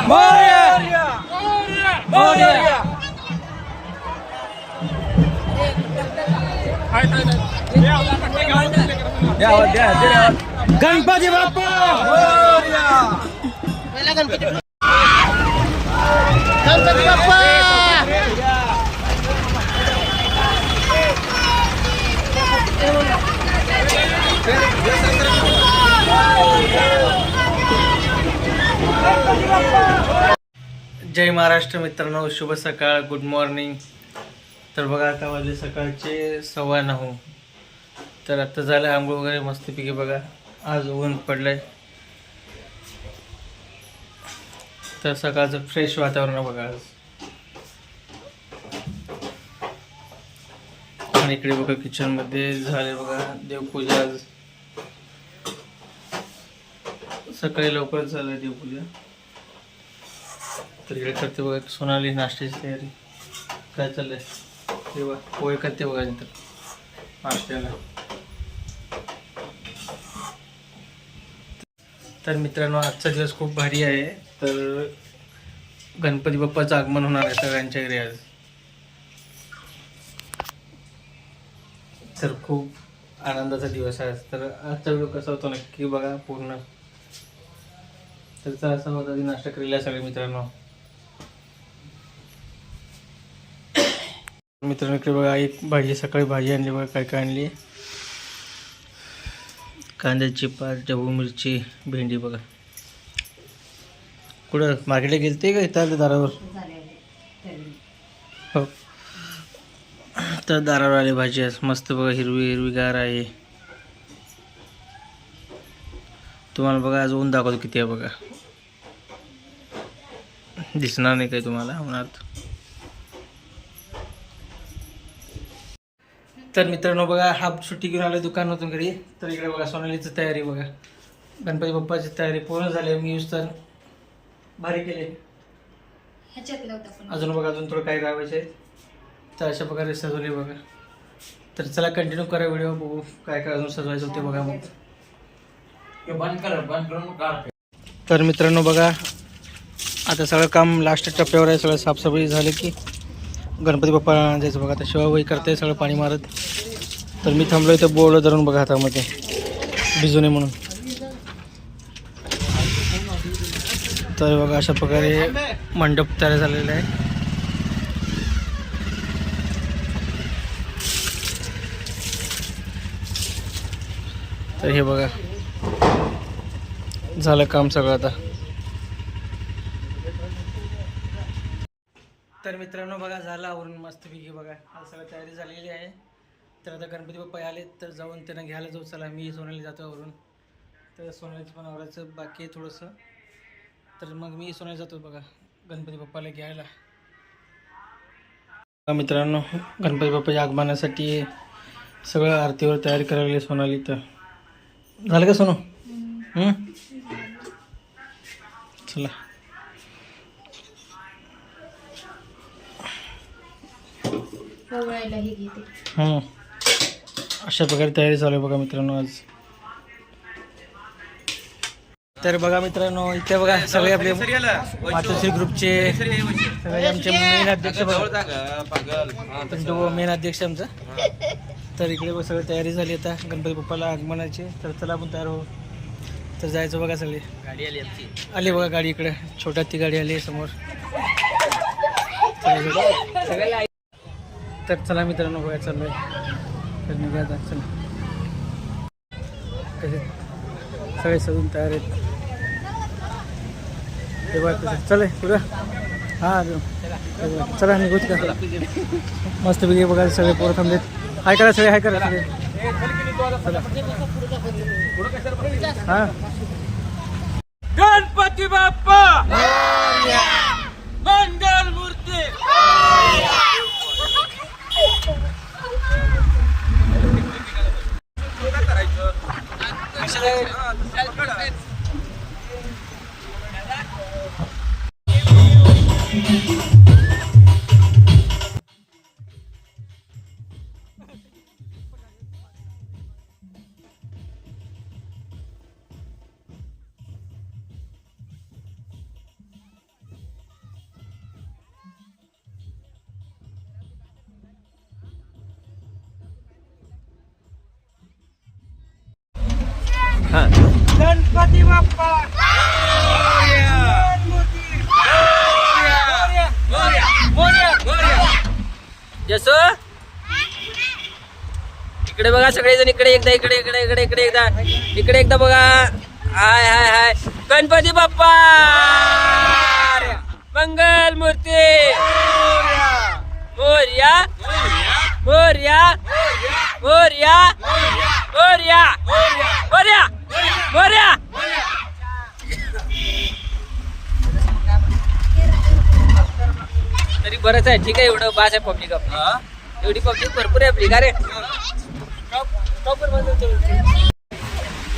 मोरया मोरया गणपती बाप्पा मोरया गणपती बाप्पा जय महाराष्ट्र मित्रांनो, शुभ सकाळ, गुड मॉर्निंग. तर बघा आता वाजले सकाळचे 9:15. तर आता झालं आंघोळ वगैरे मस्तपैकी. बघा आज ऊन पडलंय, तर सकाळचं फ्रेश वातावरण बघा आज. आणि इकडे बघा किचन मध्ये झाले बघा देवपूजा. आज सकाळी लवकर झालं देवपूजा. तर इकडे करते बघा सोनाली नाश्त्याची तयारी. काय चाललंय तेव्हा पोहे करते बघा नंतर नाश्त्याला. तर मित्रांनो आजचा दिवस खूप भारी आहे. तर गणपती बाप्पाचं आगमन होणार आहे सगळ्यांच्या घरी आज. तर खूप आनंदाचा दिवस आहे. तर आजचा व्हिडिओ कसा होता नक्की बघा पूर्ण. तर असा होता की नाश्ता केलेला सगळे मित्रांनो. मित्रांनो इकडे बघा एक भाजी, सकाळी भाजी आणली बघा. काय काय आणली? कांद्याची पात, ढबू मिरची, भेंडी बघा. कुठं मार्केटला गेलते का इथं दारावर? हो, तर दारावर आली भाजी आज मस्त बघा. हिरवीगार आहे. तुम्हाला बघा आज ऊन दाखवतो किती आहे बघा. दिसणार नाही काही तुम्हाला उन्हात. तर मित्रांनो बघा हाफ सुट्टी घेऊन आलो दुकानातून घरी. तर इकडे बघा सोनालीची तयारी बघा. गणपती बाप्पाची तयारी पूर्ण झाली. मी यूज तर भारी केले. अजून बघा अजून थोडं काही राहायचे. तर अशा प्रकारे सजवले बघा. तर चला कंटिन्यू करा व्हिडिओ, बघू काय काय अजून सजवायचं होते बघा. मग बंद करा. तर मित्रांनो बघा आता सगळं काम लास्ट टप्प्यावर आहे. सगळं साफसफाई झाली की गणपती बाप्पा जायचं बघा. आता शिवाबाई करते सगळं पाणी मारत. तर मी थांबलो इथं बोर्ड धरून बघा हातामध्ये भिजू नये म्हणून. तर बघा अशा प्रकारे मंडप तयार झालेला आहे. तर हे बघा झालं काम सगळं आता. तर मित्रांनो बघा झालं आवरून मस्तपैकी बघा. आज सगळं तयारी झालेली आहे. तर आता गणपती बाप्पा आले तर जाऊन त्यांना घ्यायला जाऊ. चला मी सोनाली जातो आवरून. तर सोनालीचं पण आवरायचं बाकी आहे थोडंसं. तर मग मी सोनाली जातो बघा गणपती बाप्पाला घ्यायला. मित्रांनो गणपती बाप्पाच्या आगमनासाठी सगळं आरतीवर तयारी करायला लागली सोनाली. तर झालं का सोनू? चला अशा प्रकारे तयारी चालू आहे बघा मित्रांनो आज. तर बघा मित्रांनो इथे बघा सगळे आपले मातोश्री ग्रुपचे सगळे आमचे मेन अध्यक्ष बघा. मेन अध्यक्ष आमचा. तर इकडे बघा सगळी तयारी झाली आता गणपती बाप्पाला आगमनाची. तर चला आपण तयार हो. तर जायचं बघा. सगळी गाडी आली आमची. आली बघा गाडी इकडे. छोटा ती गाडी आली समोर. तर चला मित्रांनो बघा चाललोय. तर निघा आता चला. कसे सगळे सजून तयार आहेत ते बघा. चल पुढं. हां चला निघूच का. मस्तपैकी बघा सगळे पोरं थांबलेत. हाय करा सगळे, हाय करा सगळे. हां गणपती बाप्पा मंगल मूर्ती. गणपती बाप्पा जसो इकडे बघा सगळेजण इकडे एकदा इकडे इकडे इकडे इकडे एकदा इकडे एकदा बघा हाय हाय हाय गणपती बाप्पा मंगल मूर्ती मोरया मोरया मोरया मोरया मोरया मोरया तरी बरंच आहे ठीक आहे एवढं बास आहे पब्लिक आपली एवढी पब्लिक भरपूर आहे आपली का रे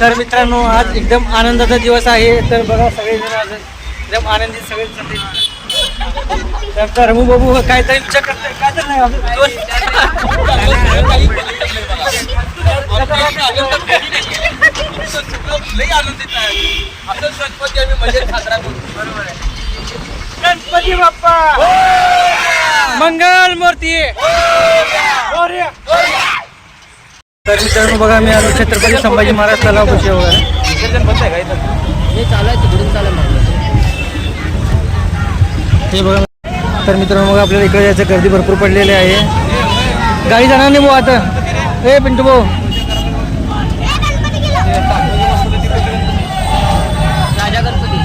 तर मित्रांनो आज एकदम आनंदाचा दिवस आहे तर बघा सगळेजण आज एकदम आनंदित सगळे तर रमू बाबू काहीतरी विचार करताय काय तर नाही गणपती बाप्पा मंगल मूर्ती तर मित्रांनो बघा मी आलो छत्रपती संभाजी महाराज तलावापाशी वगैरे हे चालू आहे तिकडून चालू हे बघा तर मित्रांनो बघा आपल्याला इकडे यायचं गर्दी भरपूर पडलेली आहे गाडी जाणार नाही भाऊ आता हे पिंटू भाऊ राजा गणपती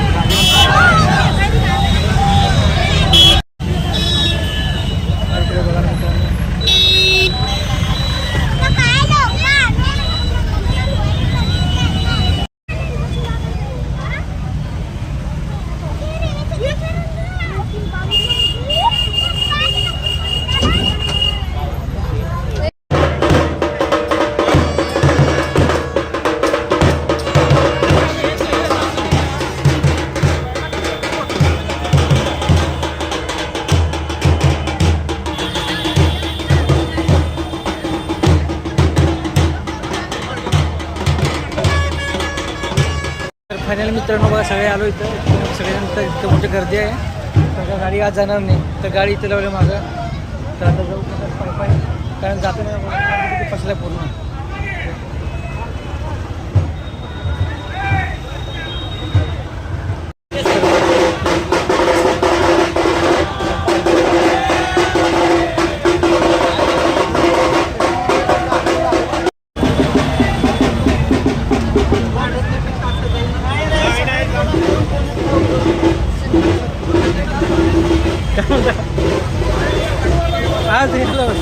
फायनल मित्रांनो बघा सगळे आलो इथं सगळ्यांतर इतकं मोठी गर्दी आहे तर गाडी आज जाणार नाही तर गाडी इथं लावली मागं तर आता जाऊ पाय पाय कारण जातो नाही फसल्या पूर्ण आज घेतलं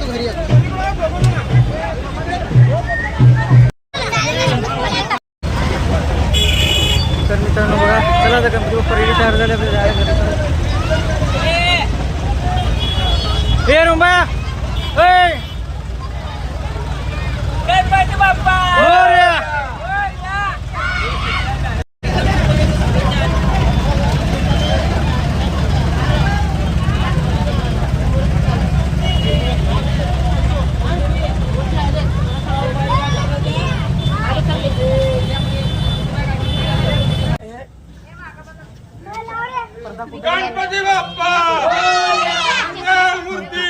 घरी हे रुंबा गणपती बाप्पा गणपती बाप्पा मूर्ती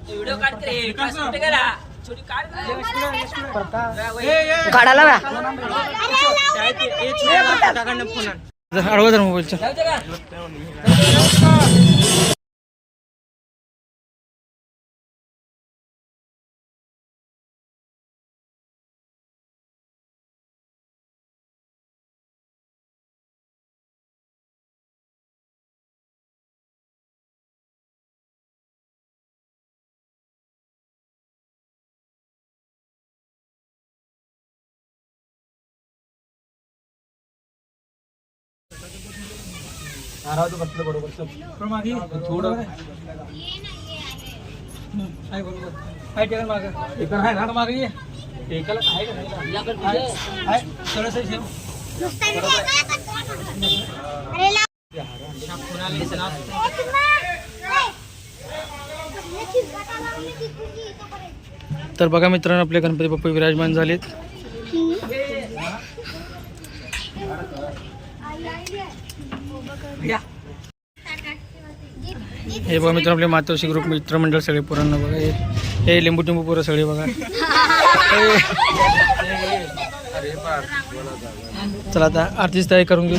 व्हिडिओ काढ रे कुठे गेला छोटी काढ काढायला ना अडवा जर मोबाईलच्या बरोबर थोडं मागे एकाला काय तर बघा मित्रांनो आपले गणपती बाप्पा विराजमान झालेत. हे बघा मित्र आपले मातोश्री ग्रुप मित्रमंडळ सगळे पुरांना बघा हे लिंबू टिंबू पुरं सगळे बघा. चला आता आरतीच तयारी करून घेऊ.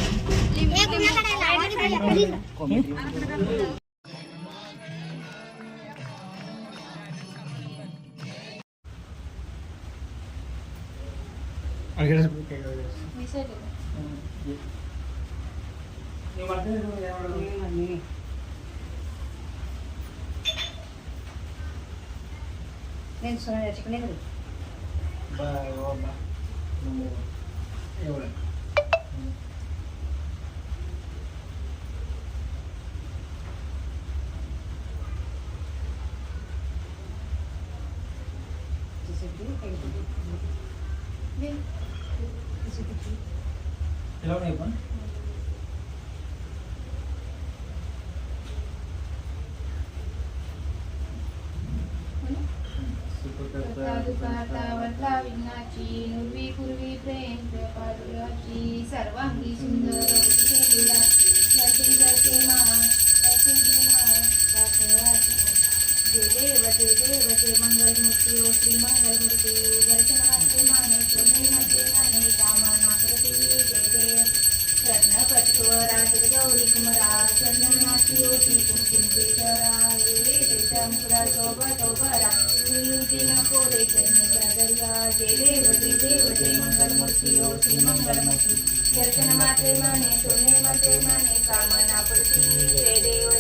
नुर्वी पूर्वी प्रेम पादुराची सर्वांगी सुंदर देव मंगलमूर्ती ओ श्री मंगलमूर्ती दर्शनाचे माने सोने माने कामना प्रती जय देव शरण पटवरा गौरी कुमरा चंदनाची ओटी कुंकुम केशरा मुद्रा शोभरा नको दर्या जय देव जय मंगलमूर्ती ओ श्री मंगलमूर्ती दर्शन मात्रे माने सोने माने कामना प्रती जय देव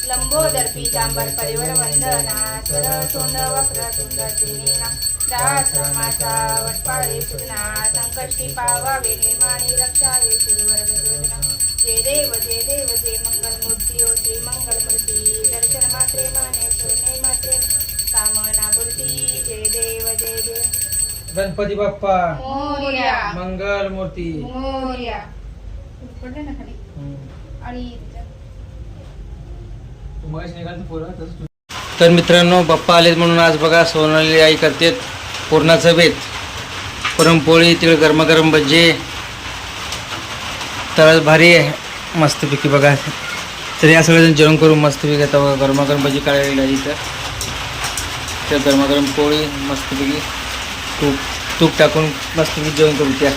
लंबोदर पीतांबर परिवर वंदना स्वर सोंड वक्र तुंड त्रिनेना दास माता वटपाळे सुना संकष्टी पावावे निर्माणी रक्षावे सिरुवर गजोदना जय देव जय मंगलमूर्ती ओ श्री मंगलमूर्ती दर्शन मात्रे माने सोने मात्रे कामना पूर्ती जय देव गणपती बाप्पा मोरया मंगल मूर्ती मोरया पडले ना खाली आणि तर मित्रांनो बाप्पा आलेत म्हणून आज बघा सोनाली आई करतेत पुरणाचं बेत, पुरणपोळी, तिळ गरमागरम भजे, तर भारी आहे मस्तपैकी बघा. तर या सगळेजण जेवण करून मस्तपैकी आता बघा गरमागरम भजी काढायला इथं, तर गरमागरम पोळी मस्तपैकी तूप टाकून मस्तपैकी जेवण करू त्या.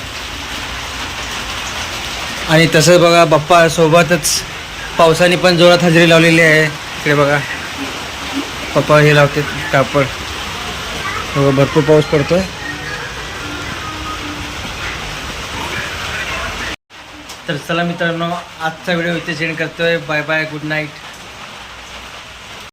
आणि तसं बघा बाप्पा सोबतच पावसाने पण जोरात हजेरी लावलेली आहे. इकडे बघा पप्पा हे लावते कापड, भरपूर पाऊस पडतोय. तर चला मित्रांनो आजचा व्हिडिओ इथे सेंड करतोय. Bye bye, good night.